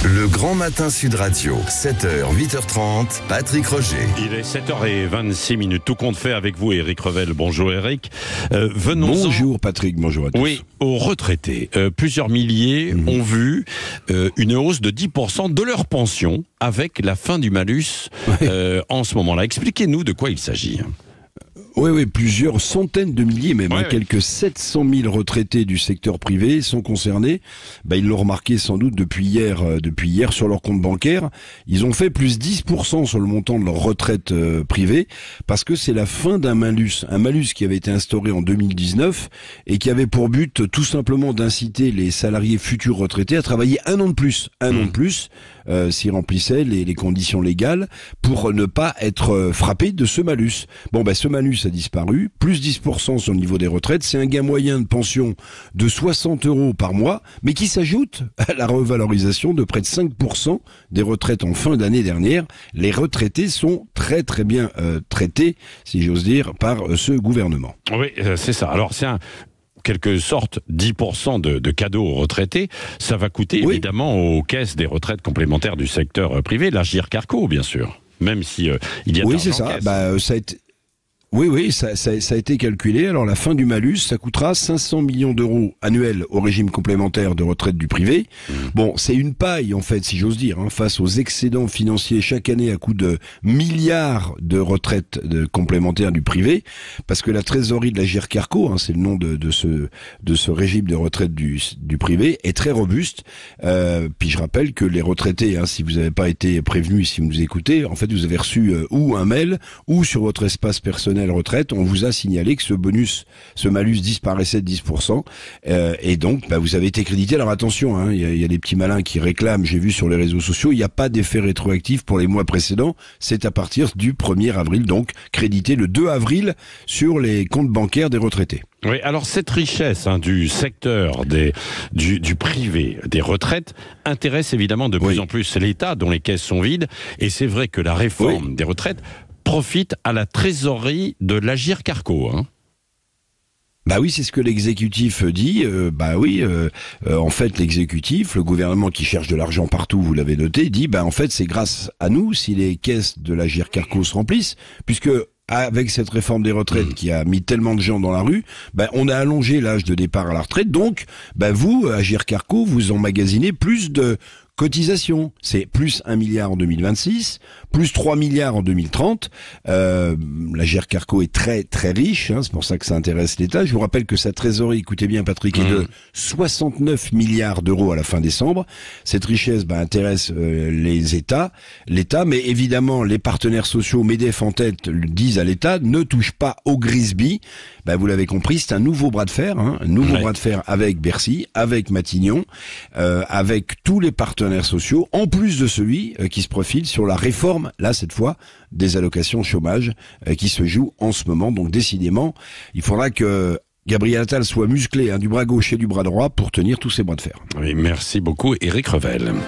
Le Grand Matin Sud Radio, 7h, 8h30, Patrick Roger. Il est 7h26, tout compte fait avec vous, Éric Revel. Bonjour Éric. Bonjour Patrick, bonjour à tous. Oui, aux retraités. Plusieurs milliers ont vu une hausse de 10% de leur pension avec la fin du malus en ce moment-là. Expliquez-nous de quoi il s'agit. Oui, plusieurs centaines de milliers, même quelques 700 000 retraités du secteur privé sont concernés. Ils l'ont remarqué sans doute depuis hier sur leur compte bancaire. Ils ont fait plus 10% sur le montant de leur retraite privée parce que c'est la fin d'un malus. Un malus qui avait été instauré en 2019 et qui avait pour but tout simplement d'inciter les salariés futurs retraités à travailler un an de plus. S'ils remplissaient les conditions légales pour ne pas être frappés de ce malus. Ce malus a disparu, plus 10% sur le niveau des retraites, c'est un gain moyen de pension de 60 € par mois, mais qui s'ajoute à la revalorisation de près de 5% des retraites en fin d'année dernière. Les retraités sont très très bien traités, si j'ose dire, par ce gouvernement. Oui, c'est ça. Alors c'est quelque sorte 10% de cadeaux aux retraités, ça va coûter évidemment aux caisses des retraites complémentaires du secteur privé, l'Agirc Arrco bien sûr, même si il y a c'est ça. Ça a été... Oui, ça a été calculé. Alors la fin du malus, ça coûtera 500 millions d'euros annuels au régime complémentaire de retraite du privé. C'est une paille en fait, si j'ose dire, face aux excédents financiers chaque année à coût de milliards de retraites complémentaires du privé, parce que la trésorerie de l'Agirc Arrco, c'est le nom de ce régime de retraite du privé, est très robuste. Puis je rappelle que les retraités, si vous n'avez pas été prévenus, si vous nous écoutez, en fait vous avez reçu ou un mail ou sur votre espace personnel retraite, on vous a signalé que ce malus disparaissait de 10%, et donc vous avez été crédité. Alors attention, il y a des petits malins qui réclament, j'ai vu sur les réseaux sociaux, il n'y a pas d'effet rétroactif pour les mois précédents, c'est à partir du 1er avril, donc crédité le 2 avril sur les comptes bancaires des retraités. Oui, alors cette richesse du secteur du privé, des retraites, intéresse évidemment de plus en plus l'État, dont les caisses sont vides, et c'est vrai que la réforme des retraites profite à la trésorerie de l'Agirc Arrco. C'est ce que l'exécutif dit. En fait, l'exécutif, le gouvernement qui cherche de l'argent partout, vous l'avez noté, dit en fait c'est grâce à nous si les caisses de l'Agirc Arrco se remplissent, puisque avec cette réforme des retraites qui a mis tellement de gens dans la rue, on a allongé l'âge de départ à la retraite. Donc, vous, Agirc Arrco, vous emmagasinez plus de cotisation, c'est plus 1 milliard en 2026, plus 3 milliards en 2030. L'Agirc Arrco est très très riche, c'est pour ça que ça intéresse l'État. Je vous rappelle que sa trésorerie, écoutez bien Patrick, est de 69 milliards d'euros à la fin décembre. Cette richesse intéresse l'État, mais évidemment les partenaires sociaux, MEDEF en tête, disent à l'État, ne touche pas au Grisby. Vous l'avez compris, c'est un nouveau bras de fer, bras de fer avec Bercy, avec Matignon, avec tous les partenaires sociaux, en plus de celui qui se profile sur la réforme, là cette fois, des allocations chômage qui se joue en ce moment. Donc décidément, il faudra que Gabriel Attal soit musclé du bras gauche et du bras droit pour tenir tous ces bras de fer. Oui, merci beaucoup Éric Revel.